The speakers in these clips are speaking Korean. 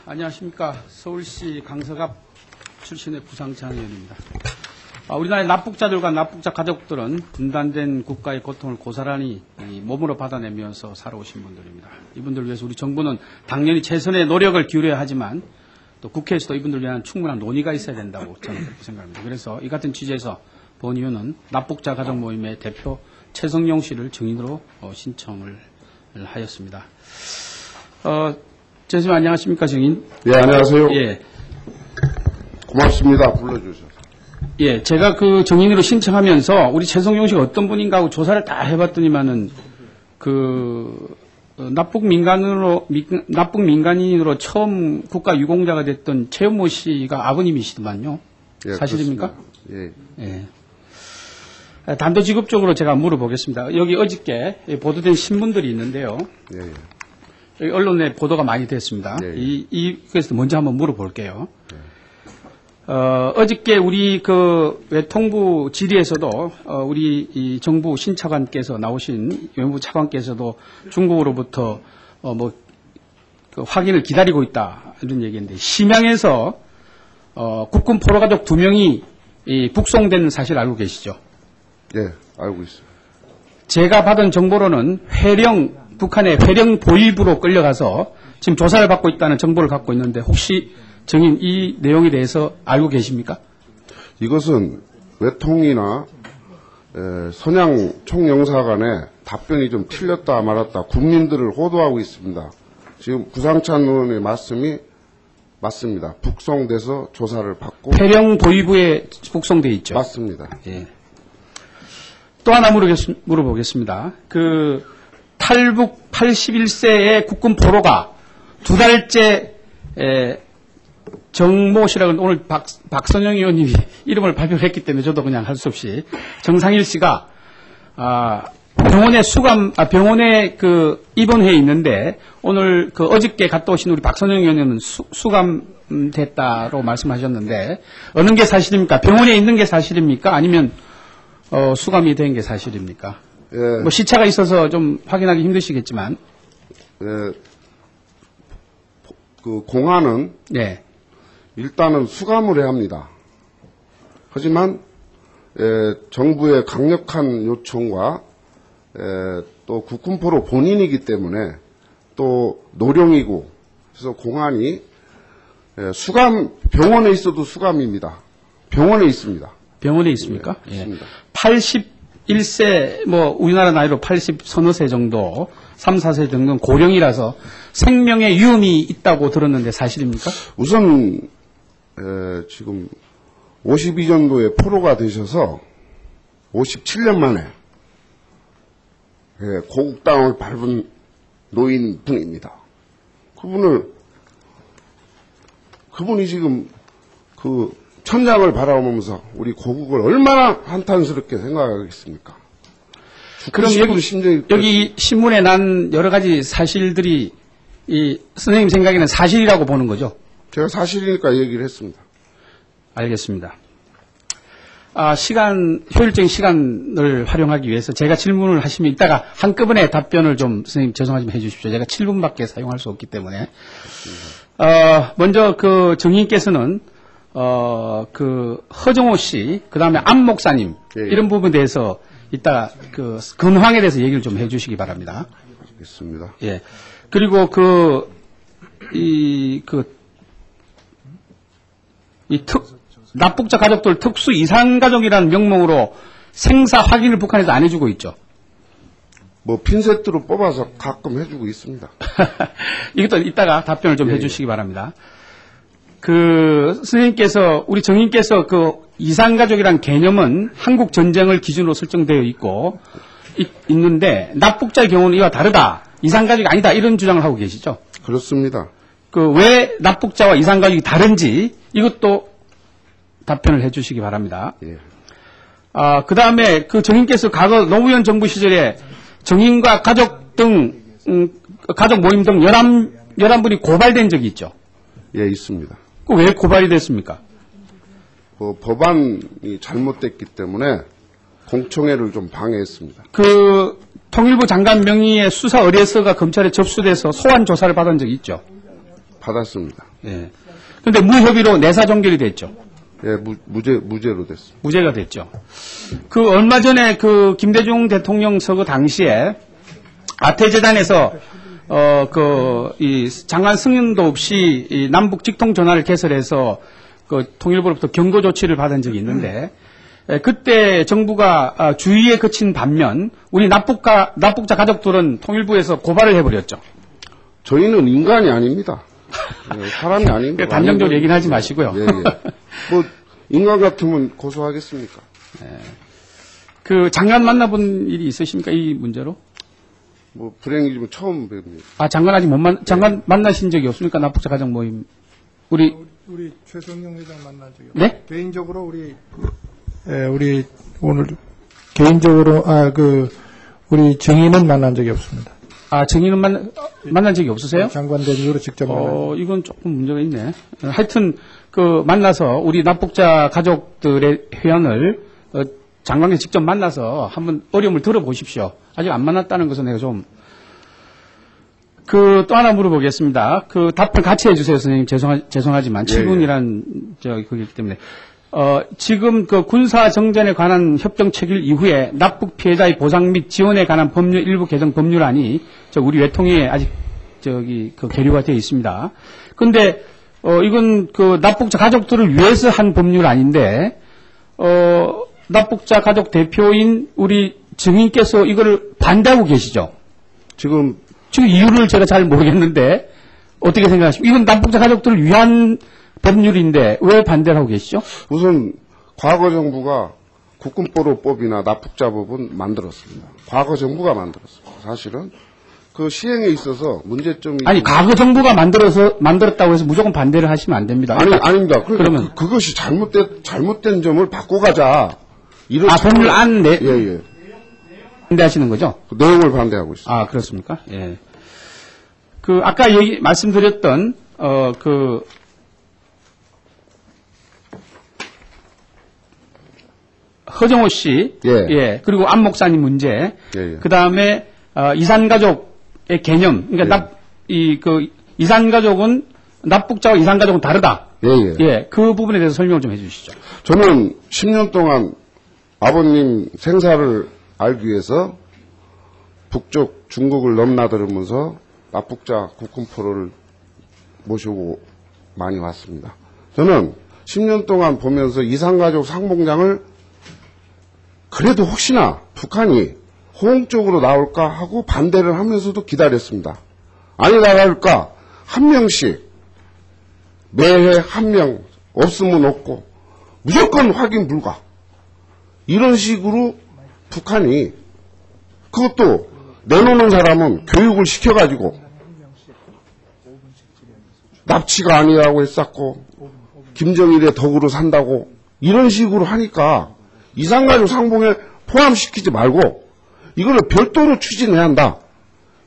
안녕하십니까. 서울시 강서갑 출신의 구상찬 의원입니다. 우리나라의 납북자들과 납북자 가족들은 분단된 국가의 고통을 고스란히 몸으로 받아내면서 살아오신 분들입니다. 이분들을 위해서 우리 정부는 당연히 최선의 노력을 기울여야 하지만 또 국회에서도 이분들을 위한 충분한 논의가 있어야 된다고 저는 그렇게 생각합니다. 그래서 이 같은 취지에서 본 의원은 납북자 가족 모임의 대표 최성용 씨를 증인으로 신청을 하였습니다. 선생님 안녕하십니까, 증인? 예, 안녕하세요. 예. 고맙습니다. 불러주셔서. 예, 제가 그 증인으로 신청하면서 우리 최성용 씨가 어떤 분인가 하고 조사를 다 해봤더니만은 납북 민간인으로 처음 국가 유공자가 됐던 최은모 씨가 아버님이시더만요. 예, 사실입니까? 그렇습니다. 예. 예. 단도직입적으로 제가 물어보겠습니다. 여기 어저께 보도된 신문들이 있는데요. 예, 예. 여기 언론에 보도가 많이 됐습니다. 예. 그래서 먼저 한번 물어볼게요. 어저께 우리 그 외통부 질의에서도 우리 이 정부 신차관께서 나오신 외무부 차관께서도 중국으로부터 그 확인을 기다리고 있다 이런 얘기인데 심양에서 국군 포로가족 2명이 북송된 사실 알고 계시죠? 예, 알고 있어요. 제가 받은 정보로는 북한의 회령 보위부로 끌려가서 지금 조사를 받고 있다는 정보를 갖고 있는데 혹시 증인 이 내용에 대해서 알고 계십니까? 이것은 외통이나 선양 총영사관의 답변이 좀 틀렸다 말았다 국민들을 호도하고 있습니다. 지금 구상찬 의원의 말씀이 맞습니다. 북송돼서 조사를 받고 회령 보위부에 북송돼 있죠. 맞습니다. 예. 또 하나 물어보겠습니다. 그 탈북 81세의 국군 포로가 2달째 정모 씨라고 오늘 박선영 의원님이 이름을 발표를 했기 때문에 저도 그냥 할 수 없이 정상일 씨가 병원에 그 입원해 있는데 오늘 그 어저께 갔다 오신 우리 박선영 의원님은 수감됐다고 말씀하셨는데 어느 게 사실입니까? 병원에 있는 게 사실입니까? 아니면 수감이 된 게 사실입니까? 예, 뭐 시차가 있어서 좀 확인하기 힘드시겠지만. 그 공안은 네. 일단은 수감을 해야 합니다. 하지만 정부의 강력한 요청과 또 국군포로 본인이기 때문에 또 노령이고 그래서 공안이 병원에 있어도 수감입니다. 병원에 있습니다. 병원에 있습니까? 네, 있습니다. 81세 우리나라 나이로 80 서너 세 정도 3, 4세 정도는 고령이라서 생명의 위험이 있다고 들었는데 사실입니까? 우선 지금 52년도에 포로가 되셔서 57년 만에 고국 땅을 밟은 노인분입니다. 그분이 지금 그 천장을 바라보면서 우리 고국을 얼마나 한탄스럽게 생각하겠습니까? 그럼 여기 신문에 난 여러 가지 사실들이 선생님 생각에는 사실이라고 보는 거죠? 제가 사실이니까 얘기를 했습니다. 알겠습니다. 효율적인 시간을 활용하기 위해서 제가 질문을 하시면 이따가 한꺼번에 답변을 좀 선생님 죄송하지만 해주십시오. 제가 7분밖에 사용할 수 없기 때문에. 먼저 그 정인께서는 그 허정호 씨, 그 다음에 안 목사님 이런 부분에 대해서 이따 그 근황에 대해서 얘기를 좀 해주시기 바랍니다. 알겠습니다. 예. 그리고 납북자 가족들 특수 이산가족이라는 명목으로 생사 확인을 북한에서 안 해주고 있죠. 핀세트로 뽑아서 가끔 해주고 있습니다. 이것도 이따가 답변을 좀 해주시기 바랍니다. 선생님께서, 우리 정인께서 이산가족이라는 개념은 한국 전쟁을 기준으로 설정되어 있는데, 납북자의 경우는 이와 다르다. 이산가족이 아니다. 이런 주장을 하고 계시죠? 그렇습니다. 왜 납북자와 이산가족이 다른지, 이것도 답변을 해주시기 바랍니다. 예. 그 다음에 정인께서 과거 노무현 정부 시절에 정인과 가족 등, 가족 모임 등 11분이 고발된 적이 있죠? 예, 있습니다. 왜 고발이 됐습니까? 법안이 잘못됐기 때문에 공청회를 좀 방해했습니다. 통일부 장관 명의의 수사 의뢰서가 검찰에 접수돼서 소환 조사를 받은 적이 있죠? 받았습니다. 예. 근데 무협의로 내사 종결이 됐죠. 예, 무죄로 됐습니다. 무죄가 됐죠. 그 얼마 전에 그 김대중 대통령 서거 당시에 아태재단에서 이 장관 승인도 없이 이 남북 직통 전화를 개설해서 그 통일부로부터 경고 조치를 받은 적이 있는데 그때 정부가 주의에 그친 반면 우리 납북자 가족들은 통일부에서 고발을 해버렸죠. 저희는 인간이 아닙니다. 예, 사람이 아닙니다. 단정적으로 얘기는 하지 마시고요. 예, 예. 뭐 인간 같으면 고소하겠습니까? 그 장관 만나본 일이 있으십니까? 이 문제로? 뭐 불행이지만 처음 뵙니다. 아, 장관 아직 장관 만나신 적이 없습니까? 납북자 가족 모임. 우리 최성용 회장 만난 적이 없어요. 네? 개인적으로 우리 오늘 개인적으로 우리 정의는 만난 적이 없습니다. 아, 정의는 만난 적이 없으세요? 장관 대리로 직접 만난. 이건 조금 문제가 있네. 하여튼 만나서 우리 납북자 가족들의 회원을 장관께 직접 만나서 한번 어려움을 들어보십시오. 아직 안 만났다는 것은 내가 좀 또 하나 물어보겠습니다. 답변 같이 해주세요, 선생님. 죄송하지만 예, 7분이란 거기 때문에 지금 군사 정전에 관한 협정 체결 이후에 납북 피해자의 보상 및 지원에 관한 법률 일부 개정 법률안이 우리 외통위에 아직 계류가 되어 있습니다. 그런데 이건 납북자 가족들을 위해서 한 법률안인데 납북자 가족 대표인 우리 증인께서 이걸 반대하고 계시죠? 지금 이유를 제가 잘 모르겠는데 어떻게 생각하십니까? 이건 납북자 가족들을 위한 법률인데 왜 반대를 하고 계시죠? 우선 과거 정부가 국군보호법이나 납북자법은 만들었습니다. 과거 정부가 만들었습니다. 사실은 그 시행에 있어서 문제점이 아니 과거 정부가 만들었다고 해서 무조건 반대를 하시면 안 됩니다. 아닙니다. 그러면 그것이 잘못된 점을 바꿔가자. 법률안 예. 반대하시는 거죠? 그 내용을 반대하고 있습니다. 아, 그렇습니까? 예. 아까 말씀드렸던, 허정호 씨. 예. 그리고 안 목사님 문제. 예. 그 다음에, 이산가족의 개념. 그러니까 이산가족은, 납북자와 이산가족은 다르다. 예. 그 부분에 대해서 설명을 좀 해 주시죠. 저는 10년 동안 아버님 생사를 알기 위해서 북쪽 중국을 넘나들으면서 납북자 국군포로를 모시고 많이 왔습니다. 저는 10년 동안 보면서 이산가족 상봉장을 그래도 혹시나 북한이 호응 쪽으로 나올까 하고 반대를 하면서도 기다렸습니다. 아니 나갈까 한 명씩 매해 한 명 없으면 없고 무조건 확인 불가 이런 식으로 북한이 그것도 내놓는 사람은 교육을 시켜가지고 납치가 아니라고 했었고 김정일의 덕으로 산다고 이런 식으로 하니까 이산가족 상봉에 포함시키지 말고 이거를 별도로 추진해야 한다.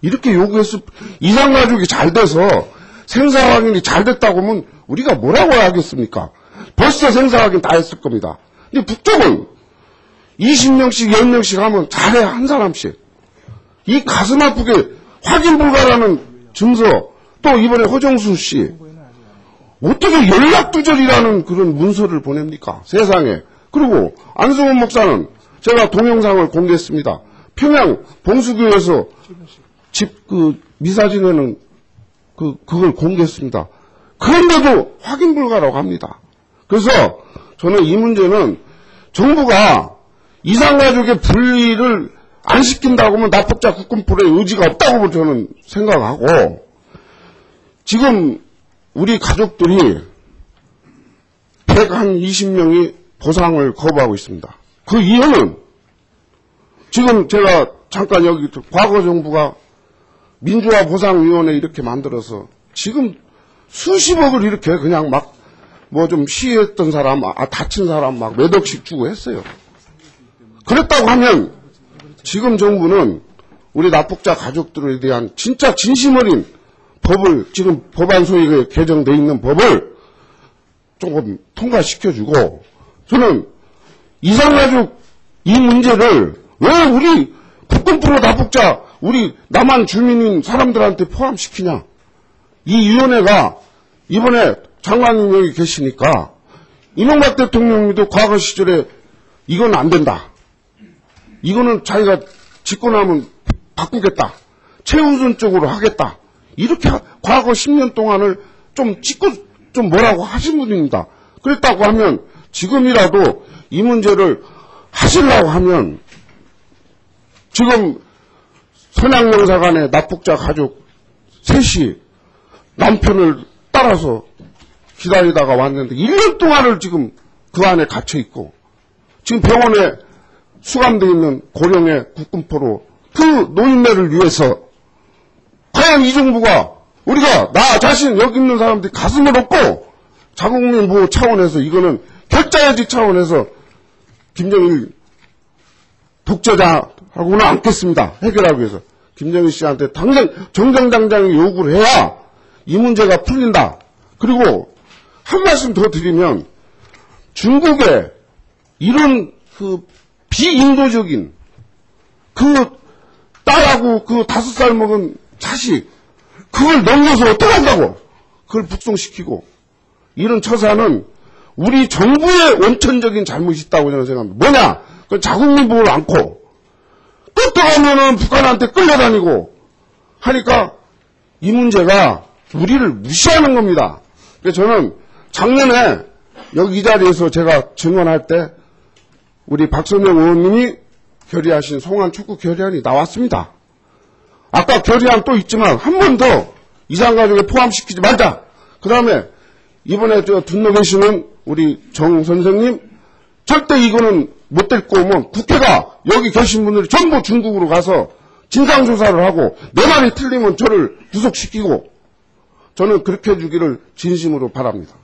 이렇게 요구했을 이산가족이 잘 돼서 생사 확인이 잘 됐다고 하면 우리가 뭐라고 하겠습니까? 벌써 생사 확인 다 했을 겁니다. 근데 북쪽은 20명씩 10명씩 하면 잘해 한 사람씩. 이 가슴 아프게 확인 불가라는 증서 또 이번에 허정수 씨 어떻게 연락두절이라는 그런 문서를 보냅니까? 세상에. 그리고 안승훈 목사는 제가 동영상을 공개했습니다. 평양 봉수교에서 집 미사진에는 그걸 공개했습니다. 그런데도 확인 불가라고 합니다. 그래서 저는 이 문제는 정부가 이산가족의 분리를 안 시킨다고 하면 납북자 국군포로의 의지가 없다고 저는 생각하고 지금 우리 가족들이 120명이 보상을 거부하고 있습니다. 그 이유는 지금 제가 잠깐 여기 과거 정부가 민주화 보상위원회 이렇게 만들어서 지금 수십억을 이렇게 그냥 막 뭐 좀 시위했던 사람, 다친 사람 막 몇 억씩 주고 했어요. 그랬다고 하면 지금 정부는 우리 납북자 가족들에 대한 진짜 진심 어린 법을 지금 법안 소위에 개정되어 있는 법을 조금 통과시켜주고 저는 이산가족 이 문제를 왜 우리 국군포로 납북자 우리 남한 주민인 사람들한테 포함시키냐 이 위원회가 이번에 장관님 여기 계시니까 이명박 대통령도 과거 시절에 이건 안 된다. 이거는 자기가 짓고 나면 바꾸겠다. 최우선적으로 하겠다. 이렇게 과거 10년 동안을 좀 찍고 좀 뭐라고 하신 분입니다. 그랬다고 하면 지금이라도 이 문제를 하시려고 하면 지금 선양영사관의 납북자 가족 셋이 남편을 따라서 기다리다가 왔는데 1년 동안을 지금 그 안에 갇혀 있고 지금 병원에 수감되어 있는 고령의 국군포로 그 노인네를 위해서 과연 이 정부가 우리가 나 자신 여기 있는 사람들이 가슴을 얹고 자국민 보호 차원에서 이거는 결자해지 차원에서 김정일 독재자하고는 않겠습니다. 해결하기 위해서 김정일 씨한테 당장 정정당당히 요구를 해야 이 문제가 풀린다. 그리고 한 말씀 더 드리면 중국에 이런 그 비인도적인 그 딸하고 그 5살 먹은 자식 그걸 넘겨서 어떡한다고 그걸 북송시키고 이런 처사는 우리 정부의 원천적인 잘못이 있다고 저는 생각합니다. 뭐냐? 그 자국민 보호를 않고 끄떡하면은 북한한테 끌려다니고 하니까 이 문제가 우리를 무시하는 겁니다. 그래서 저는 작년에 여기 이 자리에서 제가 증언할 때 우리 박선영 의원님이 결의하신 송환 축구 결의안이 나왔습니다. 아까 결의안 또 있지만 한 번 더 이산가족에 포함시키지 말자. 그 다음에 이번에 듣는 계시는 우리 정 선생님 절대 이거는 못 데리고 오면 국회가 여기 계신 분들이 전부 중국으로 가서 진상조사를 하고 내 말이 틀리면 저를 구속시키고 저는 그렇게 해주기를 진심으로 바랍니다.